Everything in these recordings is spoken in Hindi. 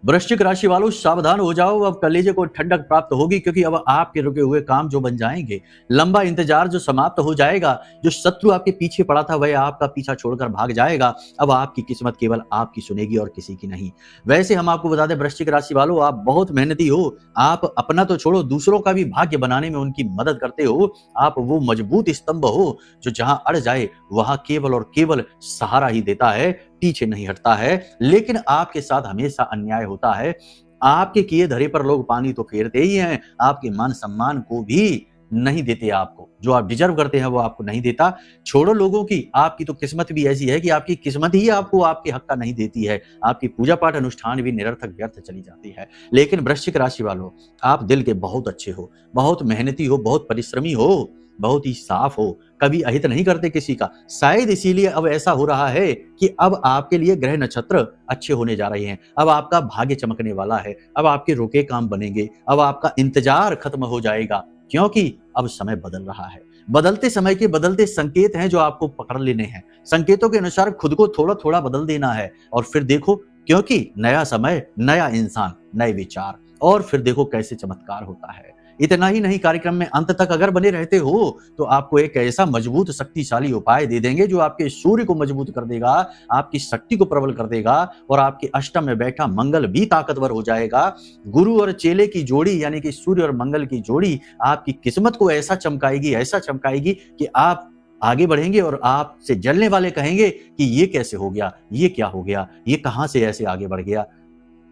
वृश्चिक राशि वालों सावधान हो जाओ, अब कलेजे को ठंडक प्राप्त होगी, क्योंकि अब आपके रुके हुए काम जो बन जाएंगे, लंबा इंतजार जो समाप्त हो जाएगा, जो शत्रु आपके पीछे पड़ा था वह आपका पीछा छोड़कर भाग जाएगा। अब आपकी किस्मत केवल आपकी सुनेगी और किसी की नहीं। वैसे हम आपको बता दें वृश्चिक राशि वालों, आप बहुत मेहनती हो, आप अपना तो छोड़ो दूसरों का भी भाग्य बनाने में उनकी मदद करते हो। आप वो मजबूत स्तंभ हो जो जहां अड़ जाए वहां केवल और केवल सहारा ही देता है, पीछे नहीं हटता है। लेकिन आपके साथ हमेशा अन्याय होता है। आपके किए धरे पर लोग पानी तो फेरते ही हैं, आपके मान सम्मान को भी नहीं देते। आपको जो आप डिजर्व करते हैं वो आपको नहीं देता। छोड़ो लोगों की, आपकी तो किस्मत भी ऐसी है कि आपकी किस्मत ही आपको आपके हक का नहीं देती है। आपकी पूजा पाठ अनुष्ठान भी निरर्थक व्यर्थ चली जाती है। लेकिन वृश्चिक राशि वालों, आप दिल के बहुत अच्छे हो, बहुत मेहनती हो, बहुत परिश्रमी हो, बहुत ही साफ हो, कभी अहित नहीं करते किसी का। शायद इसीलिए अब ऐसा हो रहा है कि अब आपके लिए ग्रह नक्षत्र अच्छे होने जा रहे हैं, अब आपका भाग्य चमकने वाला है, अब आपके रुके काम बनेंगे, अब आपका इंतजार खत्म हो जाएगा, क्योंकि अब समय बदल रहा है। बदलते समय के बदलते संकेत हैं जो आपको पकड़ लेने हैं। संकेतों के अनुसार खुद को थोड़ा थोड़ा बदल देना है और फिर देखो, क्योंकि नया समय, नया इंसान, नए विचार, और फिर देखो कैसे चमत्कार होता है। इतना ही नहीं, कार्यक्रम में अंत तक अगर बने रहते हो तो आपको एक ऐसा मजबूत शक्तिशाली उपाय दे देंगे जो आपके सूर्य को मजबूत कर देगा, आपकी शक्ति को प्रबल कर देगा, और आपके अष्टम में बैठा मंगल भी ताकतवर हो जाएगा। गुरु और चेले की जोड़ी यानी कि सूर्य और मंगल की जोड़ी आपकी किस्मत को ऐसा चमकाएगी, ऐसा चमकाएगी कि आप आगे बढ़ेंगे और आपसे जलने वाले कहेंगे कि ये कैसे हो गया, ये क्या हो गया, ये कहां से ऐसे आगे बढ़ गया।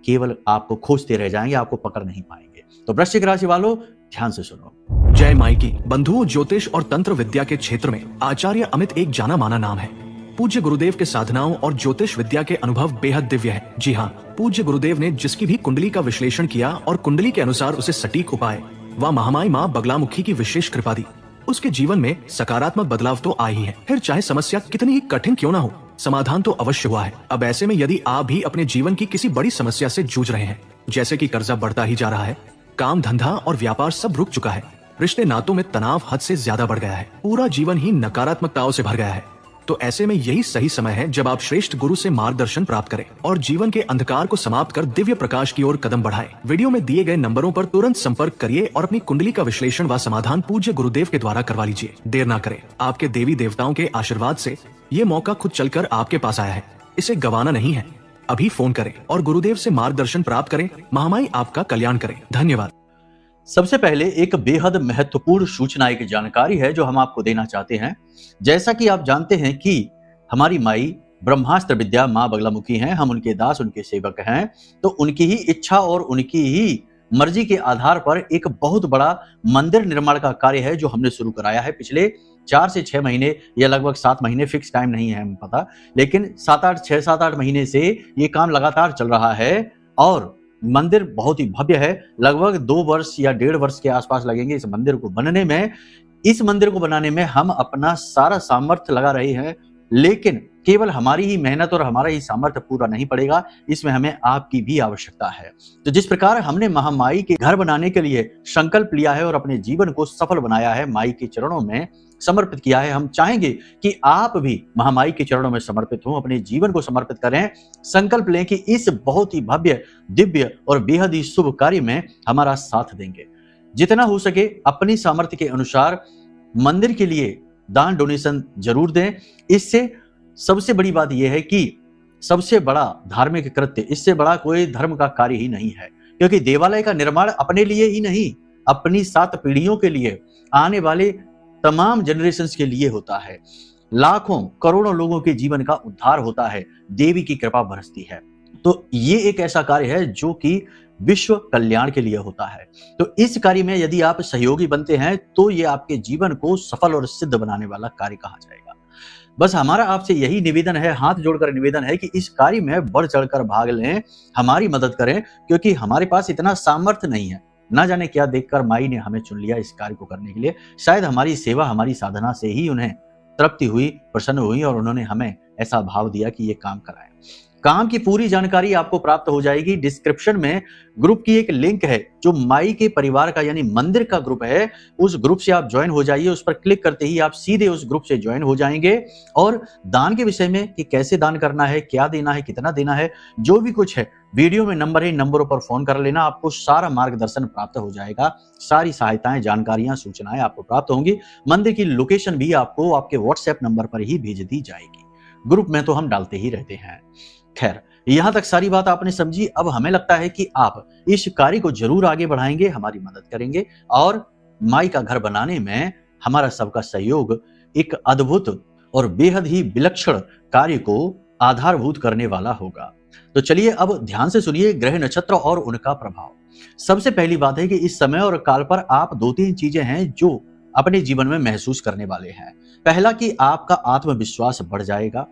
केवल आपको खोजते रह जाएंगे, आपको पकड़ नहीं पाएंगे। तो वृश्चिक राशि वालों, ध्यान से सुनो। जय माई की बंधुओं, ज्योतिष और तंत्र विद्या के क्षेत्र में आचार्य अमित एक जाना माना नाम है। पूज्य गुरुदेव के साधनाओं और ज्योतिष विद्या के अनुभव बेहद दिव्य है। जी हाँ, पूज्य गुरुदेव ने जिसकी भी कुंडली का विश्लेषण किया और कुंडली के अनुसार उसे सटीक उपाय व महामाई माँ बगलामुखी की विशेष कृपा दी, उसके जीवन में सकारात्मक बदलाव तो आ ही है। फिर चाहे समस्या कितनी ही कठिन क्यों ना हो, समाधान तो अवश्य हुआ है। अब ऐसे में यदि आप भी अपने जीवन की किसी बड़ी समस्या से जूझ रहे हैं, जैसे कि कर्जा बढ़ता ही जा रहा है, काम धंधा और व्यापार सब रुक चुका है, रिश्ते नातों में तनाव हद से ज्यादा बढ़ गया है, पूरा जीवन ही नकारात्मकताओं से भर गया है, तो ऐसे में यही सही समय है जब आप श्रेष्ठ गुरु से मार्गदर्शन प्राप्त करें और जीवन के अंधकार को समाप्त कर दिव्य प्रकाश की ओर कदम बढ़ाएं। वीडियो में दिए गए नंबरों पर तुरंत संपर्क करिए और अपनी कुंडली का विश्लेषण व समाधान पूज्य गुरुदेव के द्वारा करवा लीजिए। देर ना करें, आपके देवी देवताओं के आशीर्वाद से ये मौका खुद चलकर आपके पास आया है, इसे गंवाना नहीं है। अभी फोन करें और गुरुदेव से मार्गदर्शन प्राप्त करें। महामाई आपका कल्याण करें। धन्यवाद। सबसे पहले एक बेहद महत्वपूर्ण सूचना, एक जानकारी है जो हम आपको देना चाहते हैं। जैसा कि आप जानते हैं कि हमारी माई ब्रह्मास्त्र विद्या माँ बगलामुखी हैं, हम उनके दास, उनके सेवक हैं, तो उनकी ही इच्छा और उनकी ही मर्जी के आधार पर एक बहुत बड़ा मंदिर निर्माण का कार्य है जो हमने शुरू कराया है। पिछले 4 से 6 महीने या लगभग 7 महीने, फिक्स टाइम नहीं है हमें पता, लेकिन 7-8 महीने से ये काम लगातार चल रहा है और मंदिर बहुत ही भव्य है। लगभग 2 वर्ष या 1.5 वर्ष के आसपास लगेंगे इस मंदिर को बनने में। इस मंदिर को बनाने में हम अपना सारा सामर्थ्य लगा रहे हैं, लेकिन केवल हमारी ही मेहनत और हमारा ही सामर्थ्य पूरा नहीं पड़ेगा, इसमें हमें आपकी भी आवश्यकता है। तो जिस प्रकार हमने महामाई के घर बनाने के लिए संकल्प लिया है और अपने जीवन को सफल बनाया है, माई के चरणों में समर्पित किया है, हम चाहेंगे कि आप भी महामाई के चरणों में समर्पित हों, अपने जीवन को समर्पित करें। संकल्प लें कि इस बहुत ही भव्य, दिव्य और बेहद ही शुभ कार्य में हमारा साथ देंगे। जितना हो सके अपनी सामर्थ्य के अनुसार मंदिर के लिए दान डोनेशन जरूर दें। इससे सबसे बड़ी बात यह है कि सबसे बड़ा धार्मिक कृत्य, इससे बड़ा कोई धर्म का कार्य ही नहीं है, क्योंकि देवालय का निर्माण अपने लिए ही नहीं, अपनी 7 पीढ़ियों के लिए, आने वाले तमाम जनरेशंस के लिए होता है। लाखों करोड़ों लोगों के जीवन का उद्धार होता है, देवी की कृपा बरसती है। तो ये एक ऐसा कार्य है जो कि विश्व कल्याण के लिए होता है। तो इस कार्य में यदि आप सहयोगी बनते हैं तो ये आपके जीवन को सफल और सिद्ध बनाने वाला कार्य कहा जाएगा। बस हमारा आपसे यही निवेदन है, हाथ जोड़कर निवेदन है कि इस कार्य में बढ़ चढ़कर भाग लें, हमारी मदद करें, क्योंकि हमारे पास इतना सामर्थ्य नहीं है। ना जाने क्या देखकर माई ने हमें चुन लिया इस कार्य को करने के लिए। शायद हमारी सेवा, हमारी साधना से ही उन्हें तृप्ति हुई, प्रसन्न हुई और उन्होंने हमें ऐसा भाव दिया कि ये काम कराएं। काम की पूरी जानकारी आपको प्राप्त हो जाएगी। डिस्क्रिप्शन में ग्रुप की एक लिंक है जो माई के परिवार का यानी मंदिर का ग्रुप है, उस ग्रुप से आप ज्वाइन हो जाइए। उस पर क्लिक करते ही आप सीधे उस ग्रुप से ज्वाइन हो जाएंगे और दान के विषय में कि कैसे दान करना है, क्या देना है, कितना देना है, जो भी कुछ है वीडियो में नंबर है, नंबरों पर फोन कर लेना, आपको सारा मार्गदर्शन प्राप्त हो जाएगा। सारी सहायताएं, जानकारियां, सूचनाएं आपको प्राप्त होंगी। मंदिर की लोकेशन भी आपको आपके व्हाट्सएप नंबर पर ही भेज दी जाएगी। ग्रुप में तो हम डालते ही रहते हैं। खैर, यहां तक सारी बात आपने समझी। अब हमें लगता है कि आप इस कार्य को जरूर आगे बढ़ाएंगे, हमारी मदद करेंगे और माई का घर बनाने में हमारा सबका सहयोग एक अद्भुत और बेहद ही विलक्षण कार्य को आधारभूत करने वाला होगा। तो चलिए अब ध्यान से सुनिए ग्रह नक्षत्र और उनका प्रभाव। सबसे पहली बात है कि इस समय और काल पर आप 2-3 चीजें हैं जो अपने जीवन में महसूस करने वाले हैं। पहला कि आपका आत्मविश्वास बढ़ जाएगा,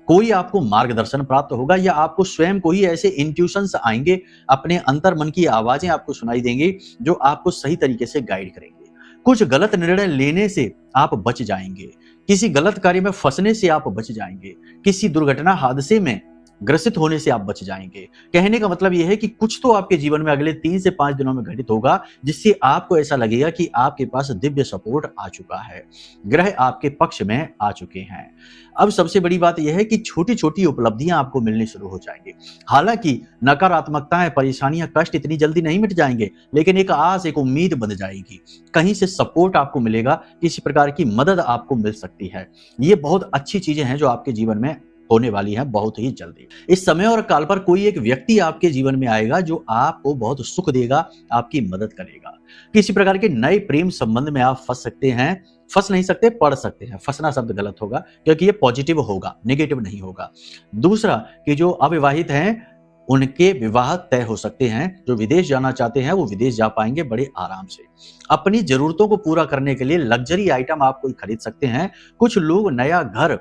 कोई आपको मार्गदर्शन प्राप्त होगा या आपको स्वयं को ही ऐसे इंट्यूशंस आएंगे, अपने अंतर मन की आवाजें आपको सुनाई देंगी जो आपको सही तरीके से गाइड करेंगे। कुछ गलत निर्णय लेने से आप बच जाएंगे, किसी गलत कार्य में फंसने से आप बच जाएंगे, किसी दुर्घटना हादसे में ग्रसित होने से आप बच जाएंगे। कहने का मतलब यह है कि कुछ तो आपके जीवन में अगले 3 से 5 दिनों में घटित होगा जिससे आपको ऐसा लगेगा कि आपके पास दिव्य सपोर्ट आ चुका है, ग्रह आपके पक्ष में आ चुके हैं। अब सबसे बड़ी बात यह है कि छोटी छोटी उपलब्धियां आपको मिलनी शुरू हो जाएंगी। हालांकि नकारात्मकताएं, परेशानियां, कष्ट इतनी जल्दी नहीं मिट जाएंगे, लेकिन एक आस, एक उम्मीद बन जाएगी। कहीं से सपोर्ट आपको मिलेगा, किसी प्रकार की मदद आपको मिल सकती है। ये बहुत अच्छी चीजें हैं जो आपके जीवन में होने वाली है बहुत ही जल्दी। इस समय और काल पर कोई एक व्यक्ति आपके जीवन में आएगा जो आपको बहुत सुख देगा, आपकी मदद करेगा। किसी प्रकार के नए प्रेम संबंध में आप फंस सकते हैं, फंस नहीं सकते, पढ़ सकते हैं। फंसना शब्द गलत होगा क्योंकि ये पॉजिटिव होगा, नेगेटिव नहीं होगा। दूसरा कि जो अविवाहित हैं उनके विवाह तय हो सकते हैं, जो विदेश जाना चाहते हैं वो विदेश जा पाएंगे बड़े आराम से। अपनी जरूरतों को पूरा करने के लिए लग्जरी आइटम आप कोई खरीद सकते हैं। कुछ लोग नया घर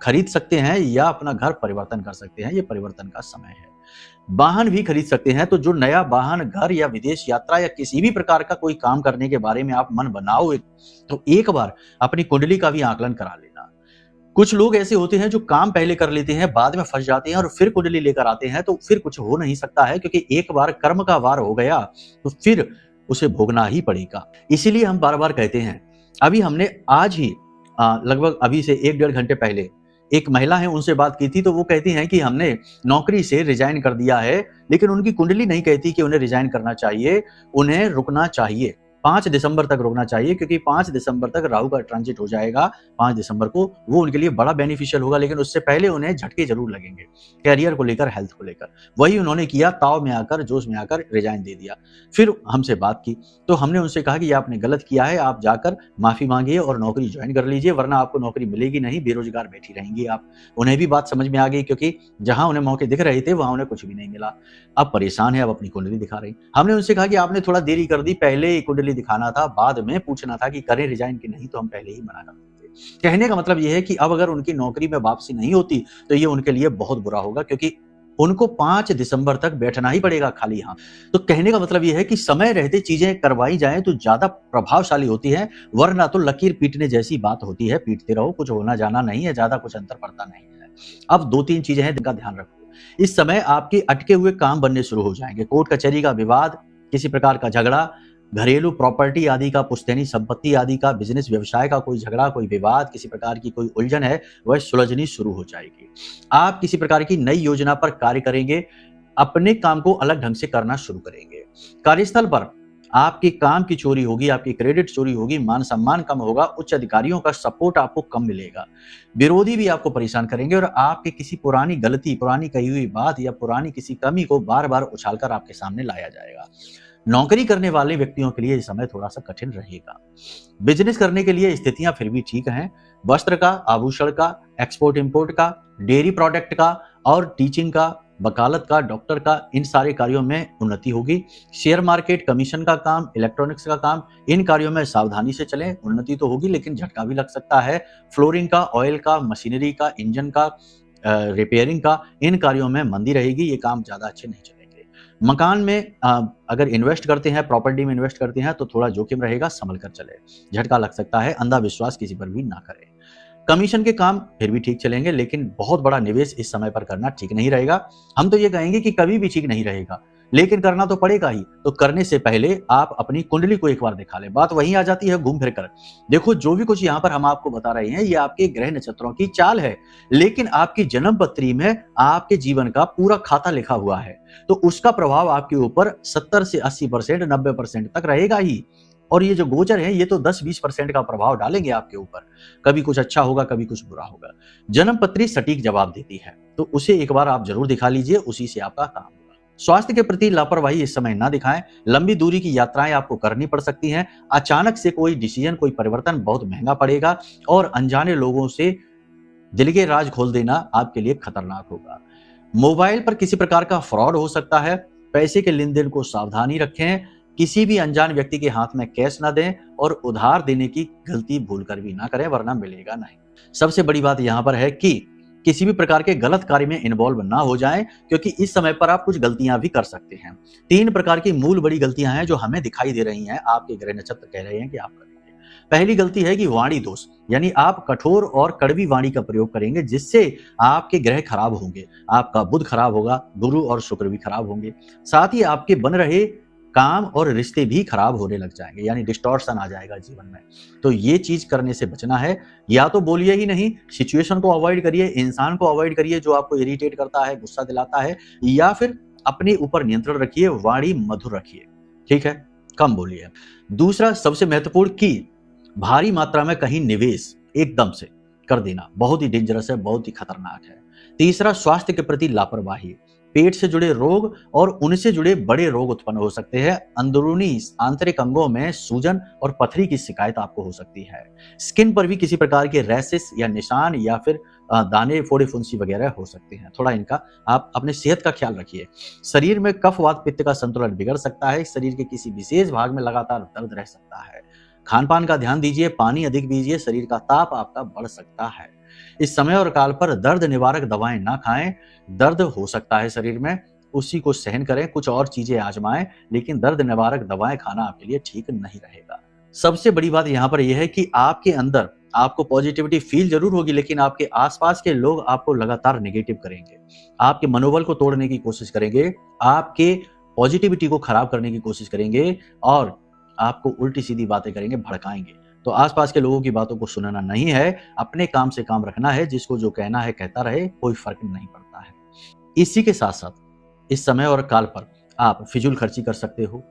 खरीद सकते हैं या अपना घर परिवर्तन कर सकते हैं, ये परिवर्तन का समय है। वाहन भी खरीद सकते हैं, तो जो नया वाहन, घर या विदेश यात्रा या किसी भी प्रकार का कोई काम करने के बारे में आप मन बनाओ तो एक बार अपनी कुंडली का भी आकलन करा लेना। कुछ लोग ऐसे होते हैं जो काम पहले कर लेते हैं, बाद में फंस जाते हैं और फिर कुंडली लेकर आते हैं, तो फिर कुछ हो नहीं सकता है क्योंकि एक बार कर्म का वार हो गया तो फिर उसे भोगना ही पड़ेगा। इसीलिए हम बार बार कहते हैं। अभी हमने आज ही लगभग अभी से 1-1.5 घंटे पहले एक महिला है, उनसे बात की थी, तो वो कहती हैं कि हमने नौकरी से रिजाइन कर दिया है, लेकिन उनकी कुंडली नहीं कहती कि उन्हें रिजाइन करना चाहिए, उन्हें रुकना चाहिए। 5 दिसंबर तक रुकना चाहिए क्योंकि 5 दिसंबर तक राहु का ट्रांजिट हो जाएगा। 5 दिसंबर को वो उनके लिए बड़ा बेनिफिशियल होगा, लेकिन उससे पहले उन्हें झटके जरूर लगेंगे कैरियर को लेकर, हेल्थ को लेकर। वही उन्होंने किया, ताव में आकर, जोश में आकर रिजाइन दे दिया। फिर हमसे बात की तो हमने उनसे कहा कि ये आपने गलत किया है, आप जाकर माफी मांगिए और नौकरी ज्वाइन कर लीजिए, वरना आपको नौकरी मिलेगी नहीं, बेरोजगार बैठी रहेंगी आप। उन्हें भी बात समझ में आ गई क्योंकि जहां उन्हें मौके दिख रहे थे वहां उन्हें कुछ भी नहीं मिला। अब परेशान है, अब अपनी कुंडली दिखा रही। हमने उनसे कहा कि आपने थोड़ा देरी कर दी, पहले कुंडली दिखाना था, बाद में पूछना था कि करें रिजाइन की नहीं, तो हम पहले ही मना कर देते। कहने का मतलब यह है कि अब अगर उनकी नौकरी में वापसी नहीं होती तो ये उनके लिए बहुत बुरा होगा क्योंकि उनको 5 दिसंबर तक बैठना ही पड़ेगा खाली हाथ। तो कहने का मतलब यह है कि समय रहते चीजें करवाई जाएं तो ज्यादा प्रभावशाली होती है, वरना तो लकीर पीटने जैसी बात होती है, पीटते रहो, कुछ होना जाना नहीं है, ज्यादा कुछ अंतर पड़ता नहीं है। अब 2-3 चीजें हैं जिनका ध्यान रखो। इस समय आपके अटके हुए काम बनने शुरू हो जाएंगे। कोर्ट कचहरी का विवाद, किसी प्रकार का झगड़ा, घरेलू प्रॉपर्टी आदि का, पुश्तैनी संपत्ति आदि का, बिजनेस व्यवसाय का कोई झगड़ा, कोई विवाद, किसी प्रकार की कोई उलझन है, वह सुलझनी शुरू हो जाएगी। आप किसी प्रकार की नई योजना पर कार्य करेंगे, अपने काम को अलग ढंग से करना शुरू करेंगे। कार्यस्थल पर आपके काम की चोरी होगी, आपकी क्रेडिट चोरी होगी, मान सम्मान कम होगा, उच्च अधिकारियों का सपोर्ट आपको कम मिलेगा, विरोधी भी आपको परेशान करेंगे और आपके किसी पुरानी गलती, पुरानी कही हुई बात या पुरानी किसी कमी को बार बार उछालकर आपके सामने लाया जाएगा। नौकरी करने वाले व्यक्तियों के लिए इस समय थोड़ा सा कठिन रहेगा। बिजनेस करने के लिए स्थितियां फिर भी ठीक हैं। वस्त्र का, आभूषण का, एक्सपोर्ट इंपोर्ट का, डेयरी प्रोडक्ट का और टीचिंग का, वकालत का, डॉक्टर का, इन सारे कार्यों में उन्नति होगी। शेयर मार्केट, कमीशन का काम, इलेक्ट्रॉनिक्स का काम, इन कार्यों में सावधानी से चलें। उन्नति तो होगी लेकिन झटका भी लग सकता है। फ्लोरिंग का, ऑयल का, मशीनरी का, इंजन का, रिपेयरिंग का, इन कार्यों में मंदी रहेगी, ये काम ज्यादा अच्छे नहीं चलेंगे। मकान में अगर इन्वेस्ट करते हैं, प्रॉपर्टी में इन्वेस्ट करते हैं तो थोड़ा जोखिम रहेगा, संभल कर चले, झटका लग सकता है। अंधा विश्वास किसी पर भी ना करें। कमीशन के काम फिर भी ठीक चलेंगे, लेकिन बहुत बड़ा निवेश इस समय पर करना ठीक नहीं रहेगा। हम तो ये कहेंगे कि कभी भी ठीक नहीं रहेगा, लेकिन करना तो पड़ेगा ही। तो करने से पहले आप अपनी कुंडली को एक बार दिखा लें। बात वहीं आ जाती है घूम फिर कर। देखो, जो भी कुछ यहाँ पर हम आपको बता रहे हैं, ये आपके ग्रह नक्षत्रों की चाल है, लेकिन आपकी जन्म पत्री में आपके जीवन का पूरा खाता लिखा हुआ है। तो उसका प्रभाव आपके ऊपर 70 से 80%, 90% तक रहेगा ही। और ये जो गोचर है, ये तो 10-20% का प्रभाव डालेंगे आपके ऊपर। कभी कुछ अच्छा होगा, कभी कुछ बुरा होगा। जन्म पत्री सटीक जवाब देती है, तो उसे एक बार आप जरूर दिखा लीजिए, उसी से आपका काम होगा। स्वास्थ्य के प्रति लापरवाही इस समय ना दिखाएं। लंबी दूरी की यात्राएं आपको करनी पड़ सकती हैं। अचानक से कोई डिसीजन, कोई परिवर्तन बहुत महंगा पड़ेगा, और अनजाने लोगों से दिल के राज खोल देना आपके लिए खतरनाक होगा। मोबाइल पर किसी प्रकार का फ्रॉड हो सकता है। पैसे के लेन देन को सावधानी रखें। किसी भी अनजान व्यक्ति के हाथ में कैश ना दें, और उधार देने की गलती भूलकर भी ना करें, वरना मिलेगा नहीं। सबसे बड़ी बात यहां पर है कि किसी भी प्रकार के गलत कार्य में इन्वॉल्व ना हो जाएं, क्योंकि इस समय पर आप कुछ गलतियां भी कर सकते हैं। 3 प्रकार की मूल बड़ी गलतियां हैं जो हमें दिखाई दे रही हैं, आपके ग्रह नक्षत्र कह रहे हैं कि आप करेंगे। पहली गलती है कि वाणी दोष, यानी आप कठोर और कड़वी वाणी का प्रयोग करेंगे, जिससे आपके ग्रह खराब होंगे, आपका बुध खराब होगा, गुरु और शुक्र भी खराब होंगे। साथ ही आपके बन रहे काम और रिश्ते भी खराब होने लग जाएंगे, यानी डिस्टॉर्शन आ जाएगा जीवन में। तो ये चीज करने से बचना है। या तो बोलिए ही नहीं, सिचुएशन को अवॉइड करिए, इंसान को अवॉइड करिए जो आपको इरिटेट करता है, गुस्सा दिलाता है, या फिर अपने ऊपर नियंत्रण रखिए, वाणी मधुर रखिए, ठीक है, कम बोलिए। दूसरा सबसे महत्वपूर्ण कि भारी मात्रा में कहीं निवेश एकदम से कर देना बहुत ही डेंजरस है, बहुत ही खतरनाक है। तीसरा, स्वास्थ्य के प्रति लापरवाही। पेट से जुड़े रोग और उनसे जुड़े बड़े रोग उत्पन्न हो सकते हैं। अंदरूनी आंतरिक अंगों में सूजन और पथरी की शिकायत आपको हो सकती है। स्किन पर भी किसी प्रकार के रैशेस या निशान, या फिर दाने, फोड़े, फुंसी वगैरह हो सकते हैं। थोड़ा इनका आप अपने सेहत का ख्याल रखिए। शरीर में कफ, वात, पित्त का संतुलन बिगड़ सकता है। शरीर के किसी विशेष भाग में लगातार दर्द रह सकता है। खान पान का ध्यान दीजिए, पानी अधिक पीजिए, शरीर का ताप आपका बढ़ सकता है। इस समय और काल पर दर्द निवारक दवाएं ना खाएं। दर्द हो सकता है शरीर में, उसी को सहन करें, कुछ और चीजें आजमाएं, लेकिन दर्द निवारक दवाएं खाना आपके लिए ठीक नहीं रहेगा। सबसे बड़ी बात यहाँ पर यह है कि आपके अंदर आपको पॉजिटिविटी फील जरूर होगी, लेकिन आपके आसपास के लोग आपको लगातार नेगेटिव करेंगे, आपके मनोबल को तोड़ने की कोशिश करेंगे, आपके पॉजिटिविटी को खराब करने की कोशिश करेंगे, और आपको उल्टी सीधी बातें करेंगे, भड़काएंगे। तो आसपास के लोगों की बातों को सुनना नहीं है, अपने काम से काम रखना है। जिसको जो कहना है कहता रहे, कोई फर्क नहीं पड़ता है। इसी के साथ साथ इस समय और काल पर आप फिजूल खर्ची कर सकते हो।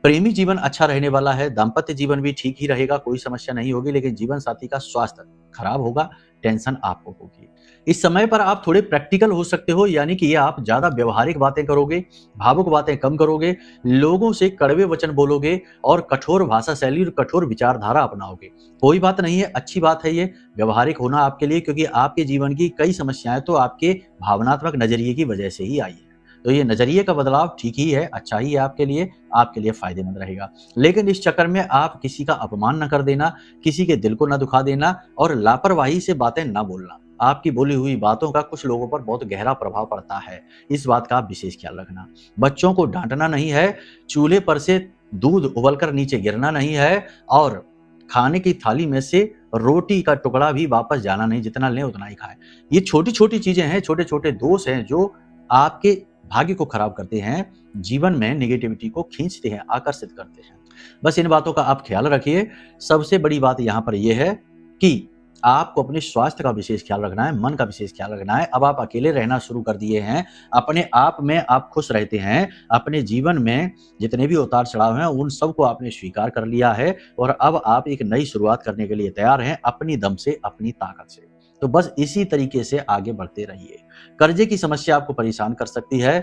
प्रेमी जीवन अच्छा रहने वाला है, दाम्पत्य जीवन भी ठीक ही रहेगा, कोई समस्या नहीं होगी, लेकिन जीवन साथी का स्वास्थ्य खराब होगा, टेंशन आपको होगी। इस समय पर आप थोड़े प्रैक्टिकल हो सकते हो, यानी कि ये आप ज्यादा व्यवहारिक बातें करोगे, भावुक बातें कम करोगे, लोगों से कड़वे वचन बोलोगे, और कठोर भाषा शैली और कठोर विचारधारा अपनाओगे। कोई बात नहीं है, अच्छी बात है ये व्यवहारिक होना आपके लिए, क्योंकि आपके जीवन की कई समस्याएं तो आपके भावनात्मक नजरिए की वजह से ही आई है। तो ये नजरिए का बदलाव ठीक ही है, अच्छा ही है आपके लिए फायदेमंद रहेगा। लेकिन इस चक्कर में आप किसी का अपमान न कर देना, किसी के दिल को न दुखा देना, और लापरवाही से बातें न बोलना। आपकी बोली हुई बातों का कुछ लोगों पर बहुत गहरा प्रभाव पड़ता है, इस बात का आप विशेष ख्याल रखना। बच्चों को डांटना नहीं है, चूल्हे पर से दूध उबलकर नीचे गिरना नहीं है, और खाने की थाली में से रोटी का टुकड़ा भी वापस जाना नहीं, जितना लें उतना ही खाएं। ये छोटी छोटी चीजें हैं, छोटे छोटे दोष हैं जो आपके भाग्य को खराब करते हैं, जीवन में नेगेटिविटी को खींचते हैं, आकर्षित करते हैं। बस इन बातों का आप ख्याल रखिए। सबसे बड़ी बात यहाँ पर यह है कि आपको अपने स्वास्थ्य का विशेष ख्याल रखना है, मन का विशेष ख्याल रखना है। अब आप अकेले रहना शुरू कर दिए हैं, अपने आप में आप खुश रहते हैं, अपने जीवन में जितने भी उतार चढ़ाव हैं उन सबको आपने स्वीकार कर लिया है, और अब आप एक नई शुरुआत करने के लिए तैयार हैं, अपनी दम से, अपनी ताकत से। तो बस इसी तरीके से आगे बढ़ते रहिए। कर्जे की समस्या आपको परेशान कर सकती है,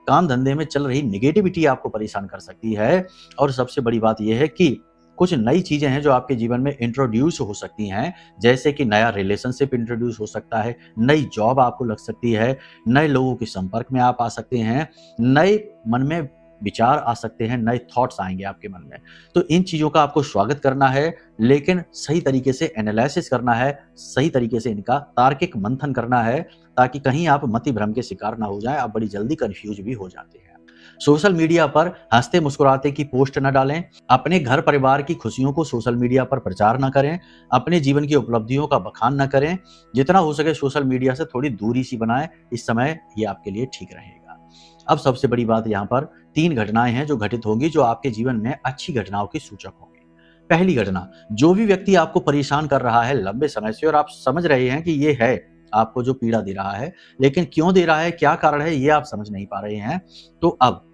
काम धंधे में चल रही नेगेटिविटी आपको परेशान कर सकती है, और सबसे बड़ी बात यह है कि कुछ नई चीजें हैं जो आपके जीवन में इंट्रोड्यूस हो सकती हैं, जैसे कि नया रिलेशनशिप इंट्रोड्यूस हो सकता है, नई जॉब आपको लग सकती है, नए लोगों के संपर्क में आप आ सकते हैं, नए मन में विचार आ सकते हैं, नए थॉट्स आएंगे आपके मन में। तो इन चीजों का आपको स्वागत करना है, लेकिन सही तरीके से एनालिसिस करना है, सही तरीके से इनका तार्किक मंथन करना है, ताकि कहीं आप मति भ्रम के शिकार ना हो जाएं। आप बड़ी जल्दी कंफ्यूज भी हो जाते हैं। सोशल मीडिया पर हंसते मुस्कुराते की पोस्ट न डालें, अपने घर परिवार की खुशियों को सोशल मीडिया पर प्रचार न करें, अपने जीवन की उपलब्धियों का बखान न करें। जितना हो सके सोशल मीडिया से थोड़ी दूरी सी बनाएं, इस समय ये आपके लिए ठीक रहेगा। अब सबसे बड़ी बात यहाँ पर 3 घटनाएं हैं जो घटित होंगी, जो आपके जीवन में अच्छी घटनाओं की सूचक होंगी। पहली घटना, जो भी व्यक्ति आपको परेशान कर रहा है लंबे समय से और आप समझ रहे हैं कि ये है आपको जो पीड़ा दे रहा है, लेकिन क्यों दे रहा है, क्या कारण है, ये आप समझ नहीं पा रहे हैं, तो अब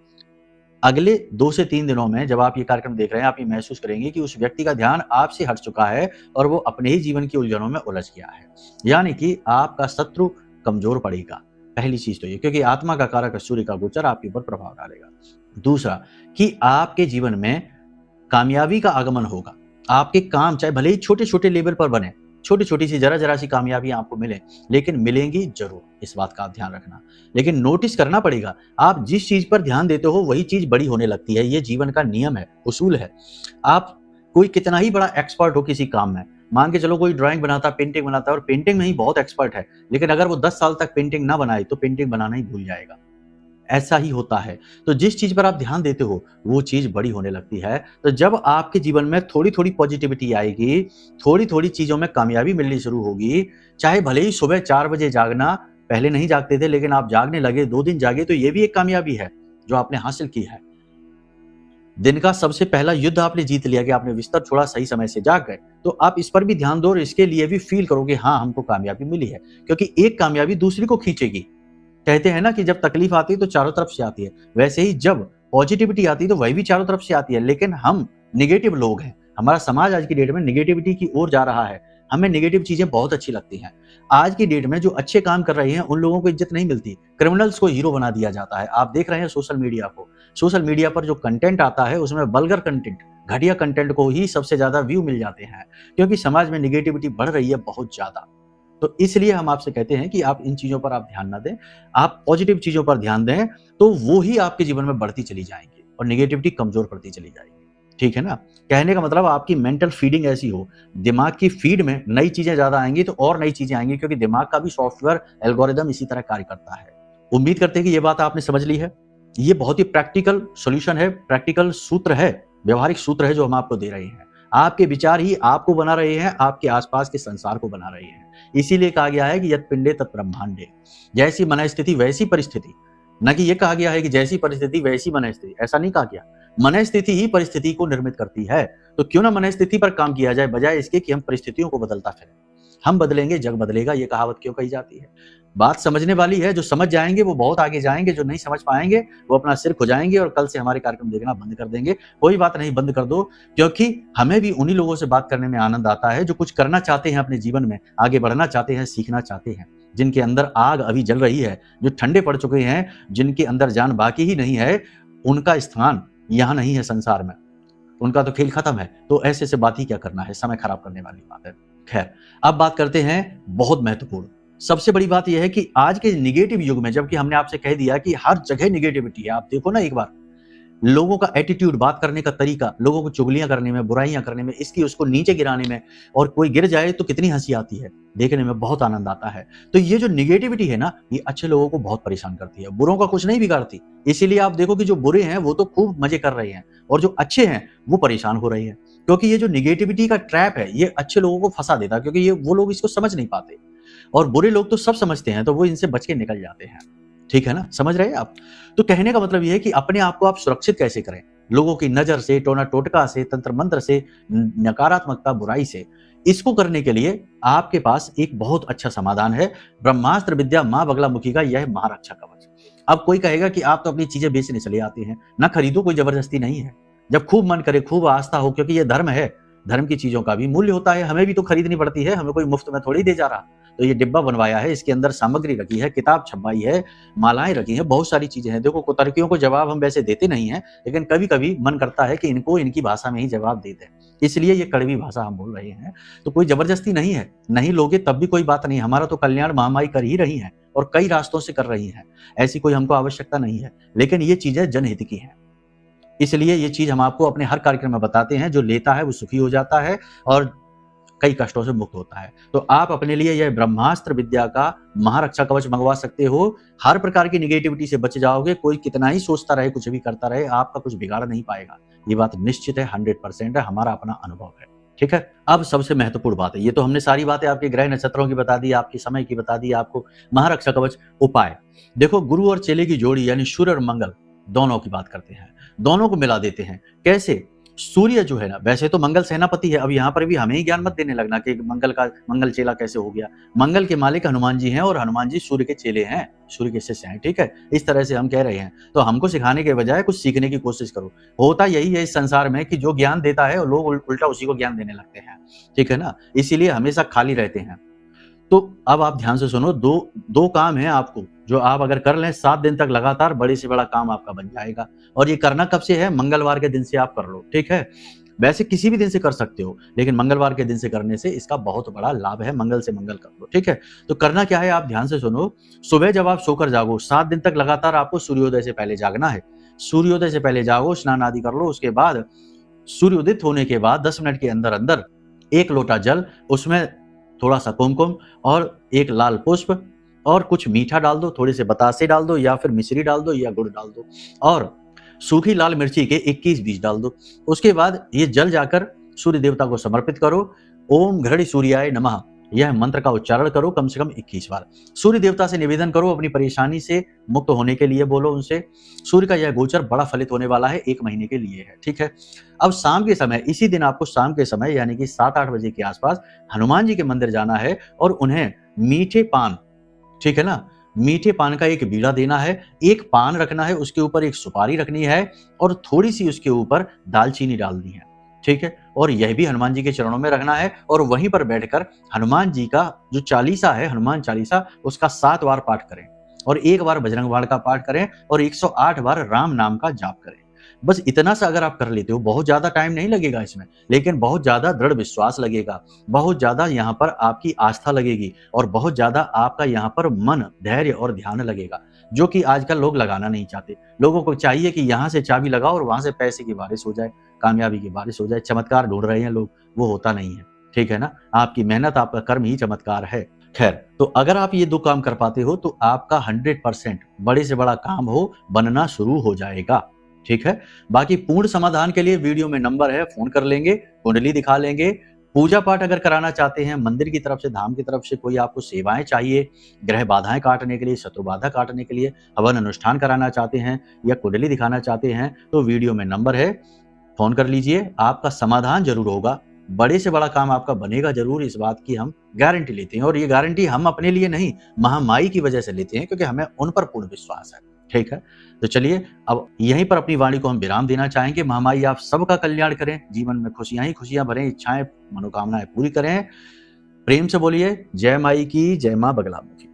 अगले 2 से 3 दिनों में जब आप ये कार्यक्रम देख रहे हैं, आप ये महसूस करेंगे कि उस व्यक्ति का ध्यान आपसे हट चुका है और वो अपने ही जीवन की उलझनों में उलझ गया है। यानी कि आपका शत्रु कमजोर पड़ेगा। पहली चीज तो ये, क्योंकि आत्मा का कारक सूर्य का गोचर आपके ऊपर प्रभाव डालेगा। दूसरा, कि आपके जीवन में कामयाबी का आगमन होगा। आपके काम चाहे भले ही छोटे-छोटे लेवल पर बने, छोटी-छोटी सी जरा-जरा सी कामयाबी आपको मिले, लेकिन मिलेंगी जरूर, इस बात का आप ध्यान रखना। लेकिन नोटिस करना पड़ेगा, आप जिस चीज पर ध्यान देते हो वही चीज बड़ी होने लगती है। ये जीवन का नियम है, उसूल है। आप कोई कितना ही बड़ा एक्सपर्ट हो किसी काम में, मान के चलो कोई ड्राइंग बनाता, पेंटिंग बनाता है और पेंटिंग में ही बहुत एक्सपर्ट है, लेकिन अगर वो 10 साल तक पेंटिंग ना बनाए तो पेंटिंग बनाना ही भूल जाएगा। ऐसा ही होता है। तो जिस चीज पर आप ध्यान देते हो वो चीज बड़ी होने लगती है। तो जब आपके जीवन में थोड़ी-थोड़ी पॉजिटिविटी आएगी, थोड़ी-थोड़ी चीजों में कामयाबी मिलनी शुरू होगी, चाहे भले ही सुबह 4 बजे जागना, पहले नहीं जागते थे लेकिन आप जागने लगे, 2 दिन जागे, तो ये भी एक कामयाबी है जो आपने हासिल की है। दिन का सबसे पहला युद्ध आपने जीत लिया कि आपने बिस्तर छोड़ा, सही समय से जाग गए। तो आप इस पर भी ध्यान दो और इसके लिए भी फील करो कि हाँ, हमको कामयाबी मिली है, क्योंकि एक कामयाबी दूसरी को खींचेगी। कहते हैं ना कि जब तकलीफ आती है तो चारों तरफ से आती है, वैसे ही जब पॉजिटिविटी आती है तो वही भी चारों तरफ से आती है। लेकिन हम नेगेटिव लोग हैं, हमारा समाज आज की डेट में नेगेटिविटी की ओर जा रहा है। हमें नेगेटिव चीजें बहुत अच्छी लगती हैं। आज की डेट में जो अच्छे काम कर रहे हैं उन लोगों को इज्जत नहीं मिलती, क्रिमिनल्स को हीरो बना दिया जाता है। आप देख रहे हैं सोशल मीडिया को, सोशल मीडिया पर जो कंटेंट आता है उसमें वल्गर कंटेंट, घटिया कंटेंट को ही सबसे ज्यादा व्यू मिल जाते हैं, क्योंकि समाज में नेगेटिविटी बढ़ रही है बहुत ज्यादा। तो इसलिए हम आपसे कहते हैं कि आप इन चीजों पर आप ध्यान ना दें, आप पॉजिटिव चीजों पर ध्यान दें, तो वो ही आपके जीवन में बढ़ती चली जाएंगी और नेगेटिविटी कमजोर पड़ती चली जाएगी। ठीक है ना? कहने का मतलब आपकी मेंटल फीडिंग ऐसी हो, दिमाग की फीड में नई चीजें ज्यादा आएंगी तो और नई चीजें आएंगी, क्योंकि दिमाग का भी सॉफ्टवेयर एल्गोरिदम इसी तरह कार्य करता है। उम्मीद करते हैं कि ये बात आपने समझ ली है। ये बहुत ही प्रैक्टिकल सॉल्यूशन है, प्रैक्टिकल सूत्र है, व्यवहारिक सूत्र है जो हम आपको दे रहे हैं। आपके विचार ही आपको बना रहे हैं, आपके आसपास के संसार को बना रहे हैं। इसीलिए कहा गया है कि यत् पिंडे तत् ब्रह्मांडे, जैसी मनस्थिति वैसी परिस्थिति। न कि यह कहा गया है कि जैसी परिस्थिति वैसी मनस्थिति, ऐसा नहीं कहा गया। मनस्थिति ही परिस्थिति को निर्मित करती है। तो क्यों ना मनस्थिति पर काम किया जाए, बजाय इसके कि हम परिस्थितियों को बदलता फिरें। हम बदलेंगे जग बदलेगा, ये कहावत क्यों कही जाती है? बात समझने वाली है, जो समझ जाएंगे वो बहुत आगे जाएंगे, जो नहीं समझ पाएंगे वो अपना सिर खुजाएंगे और कल से हमारे कार्यक्रम देखना बंद कर देंगे। कोई बात नहीं, बंद कर दो, क्योंकि हमें भी उन्हीं लोगों से बात करने में आनंद आता है जो कुछ करना चाहते हैं अपने जीवन में, आगे बढ़ना चाहते हैं, सीखना चाहते हैं, जिनके अंदर आग अभी जल रही है, जो ठंडे पड़ चुके हैं, जिनके अंदर जान बाकी ही नहीं है, उनका स्थान यहाँ नहीं है संसार में, उनका तो खेल खत्म है। तो ऐसे से बात ही क्या करना है, समय खराब करने वाली बात है। खैर, अब बात करते हैं बहुत महत्वपूर्ण, सबसे बड़ी बात यह है कि आज के निगेटिव युग में, जबकि हमने आपसे कह दिया कि हर जगह निगेटिविटी है, आप देखो ना एक बार, लोगों का एटीट्यूड, बात करने का तरीका, लोगों को चुगलियां करने में, बुराइयां करने में, इसकी उसको नीचे गिराने में, और कोई गिर जाए तो कितनी हंसी आती है, देखने में बहुत आनंद आता है। तो ये जो निगेटिविटी है ना, ये अच्छे लोगों को बहुत परेशान करती है, बुरों का कुछ नहीं बिगाड़ती। इसीलिए आप देखो कि जो बुरे हैं वो तो खूब मजे कर रहे हैं और जो अच्छे हैं वो परेशान हो रहे हैं, क्योंकि ये जो निगेटिविटी का ट्रैप है ये अच्छे लोगों को फंसा देता है, क्योंकि ये वो लोग इसको समझ नहीं पाते और बुरे लोग तो सब समझते हैं, तो वो इनसे बच के निकल जाते हैं। ठीक है ना, समझ रहे हैं आप? तो कहने का मतलब यह है कि अपने आप को आप सुरक्षित कैसे करें, लोगों की नजर से, टोना टोटका से, तंत्र मंत्र से, नकारात्मकता, बुराई से। इसको करने के लिए आपके पास एक बहुत अच्छा समाधान है, ब्रह्मास्त्र विद्या मां बगलामुखी का यह महारक्षा कवच। अब कोई कहेगा कि आप तो अपनी चीजें बेचने चले आते हैं, ना खरीदो, कोई जबरदस्ती नहीं है, जब खूब मन करे, खूब आस्था हो, क्योंकि यह धर्म है, धर्म की चीजों का भी मूल्य होता है, हमें भी तो खरीदनी पड़ती है, हमें कोई मुफ्त में थोड़ी दे जा रहा। तो ये डिब्बा बनवाया है, इसके अंदर सामग्री रखी है, किताब छपवाई है, मालाएं रखी हैं, बहुत सारी चीजें हैं। देखो, कुतर्कियों को जवाब हम वैसे देते नहीं हैं, लेकिन कभी कभी मन करता है कि इनको इनकी भाषा में ही जवाब दे दें, इसलिए ये कड़वी भाषा हम बोल रहे हैं। तो कोई जबरदस्ती नहीं है, नहीं लोगे तब भी कोई बात नहीं, हमारा तो कल्याण महामाई कर ही रही है और कई रास्तों से कर रही है, ऐसी कोई हमको आवश्यकता नहीं है, लेकिन ये चीजें जनहित की है, इसलिए ये चीज हम आपको अपने हर कार्यक्रम में बताते हैं। जो लेता है वो सुखी हो जाता है और कई कष्टों से मुक्त होता है। तो आप अपने लिए यह ब्रह्मास्त्र विद्या का महारक्षा कवच मंगवा सकते हो। हर प्रकार की निगेटिविटी से बच जाओगे। कोई कितना ही सोचता रहे, कुछ भी करता रहे, आपका कुछ बिगाड़ नहीं पाएगा। ये बात निश्चित है, 100% है, हमारा अपना अनुभव है। ठीक है। अब सबसे महत्वपूर्ण बात है, ये तो हमने सारी बातें आपके ग्रह नक्षत्रों की बता दी, आपके समय की बता दी, आपको महारक्षा कवच उपाय। देखो, गुरु और चेले की जोड़ी यानी सूर्य और मंगल दोनों की बात करते हैं, दोनों को मिला देते हैं। कैसे? सूर्य जो है ना, वैसे तो मंगल सेनापति है। अब यहाँ पर भी हमें ही ज्ञान मत देने लगना कि मंगल चेला कैसे हो गया। मंगल के मालिक हनुमान जी हैं और हनुमान जी सूर्य के चेले हैं, सूर्य के शिष्य हैं। ठीक है, इस तरह से हम कह रहे हैं। तो हमको सिखाने के बजाय कुछ सीखने की कोशिश करो। होता यही है इस संसार में कि जो ज्ञान देता है लोग उल्टा उसी को ज्ञान देने लगते हैं। ठीक है ना, इसीलिए हमेशा खाली रहते हैं। तो अब आप ध्यान से सुनो, दो काम है आपको, जो आप अगर कर लें 7 दिन तक लगातार, बड़े से बड़ा काम आपका बन जाएगा। और ये करना कब से है? मंगलवार के दिन से आप कर लो। ठीक है, वैसे किसी भी दिन से कर सकते हो, लेकिन मंगलवार के दिन से करने से इसका बहुत बड़ा लाभ है। मंगल से मंगल कर लो। ठीक है, तो करना क्या है, आप ध्यान से सुनो। सुबह जब आप सोकर जागो, 7 दिन तक लगातार आपको सूर्योदय से पहले जागना है। सूर्योदय से पहले जागो, स्नान आदि कर लो। उसके बाद सूर्योदित होने के बाद 10 मिनट के अंदर अंदर 1 लोटा जल, उसमें थोड़ा सा कुमकुम और 1 लाल पुष्प और कुछ मीठा डाल दो, थोड़े से बतासे डाल दो या फिर मिश्री डाल दो या गुड़ डाल दो और सूखी लाल मिर्ची के 21 बीज डाल दो। उसके बाद ये जल जाकर सूर्य देवता को समर्पित करो। ओम घृणी सूर्याय नमः, यह मंत्र का उच्चारण करो कम से कम 21 बार। सूर्य देवता से निवेदन करो, अपनी परेशानी से मुक्त होने के लिए बोलो उनसे। सूर्य का यह गोचर बड़ा फलित होने वाला है, 1 महीने के लिए है। ठीक है, अब शाम के समय, इसी दिन आपको शाम के समय यानी कि 7-8 बजे के आसपास हनुमान जी के मंदिर जाना है और उन्हें मीठे पान, ठीक है ना, मीठे पान का 1 बीड़ा देना है। 1 पान रखना है, उसके ऊपर 1 सुपारी रखनी है और थोड़ी सी उसके ऊपर दालचीनी डालनी है। ठीक है, और यह भी हनुमान जी के चरणों में रखना है और वहीं पर बैठकर हनुमान जी का जो चालीसा है, हनुमान चालीसा, उसका 7 बार पाठ करें और 1 बार बजरंग बाण का पाठ करें और 108 बार राम नाम का जाप करें। बस इतना सा अगर आप कर लेते हो, बहुत ज्यादा टाइम नहीं लगेगा इसमें, लेकिन बहुत ज्यादा दृढ़ विश्वास लगेगा, बहुत ज्यादा यहाँ पर आपकी आस्था लगेगी और बहुत ज्यादा आपका यहाँ पर मन, धैर्य और ध्यान लगेगा, जो कि आजकल लोग लगाना नहीं चाहते। लोगों को चाहिए कि यहाँ से चाबी लगाओ और वहां से पैसे की बारिश हो जाए, कामयाबी की बारिश हो जाए। चमत्कार ढूंढ रहे हैं लोग, वो होता नहीं है। ठीक है ना, आपकी मेहनत, आपका कर्म ही चमत्कार है। खैर, तो अगर आप ये 2 काम कर पाते हो तो आपका 100% बड़े से बड़ा काम हो बनना शुरू हो जाएगा। ठीक है, बाकी पूर्ण समाधान के लिए वीडियो में नंबर है, फोन कर लेंगे, कुंडली दिखा लेंगे। पूजा पाठ अगर कराना चाहते हैं, मंदिर की तरफ से, धाम की तरफ से कोई आपको सेवाएं चाहिए, ग्रह बाधाएं काटने के लिए, शत्रु बाधा काटने के लिए, हवन अनुष्ठान कराना चाहते हैं या कुंडली दिखाना चाहते हैं, तो वीडियो में नंबर है, फोन कर लीजिए। आपका समाधान जरूर होगा, बड़े से बड़ा काम आपका बनेगा जरूर, इस बात की हम गारंटी लेते हैं। और ये गारंटी हम अपने लिए नहीं, महामाई की वजह से लेते हैं, क्योंकि हमें उन पर पूर्ण विश्वास है। ठीक है, तो चलिए अब यहीं पर अपनी वाणी को हम विराम देना चाहेंगे। महामाई आप सबका कल्याण करें, जीवन में खुशियां ही खुशियां भरें, इच्छाएं मनोकामनाएं पूरी करें। प्रेम से बोलिए जय माई की, जय मां बगलामुखी।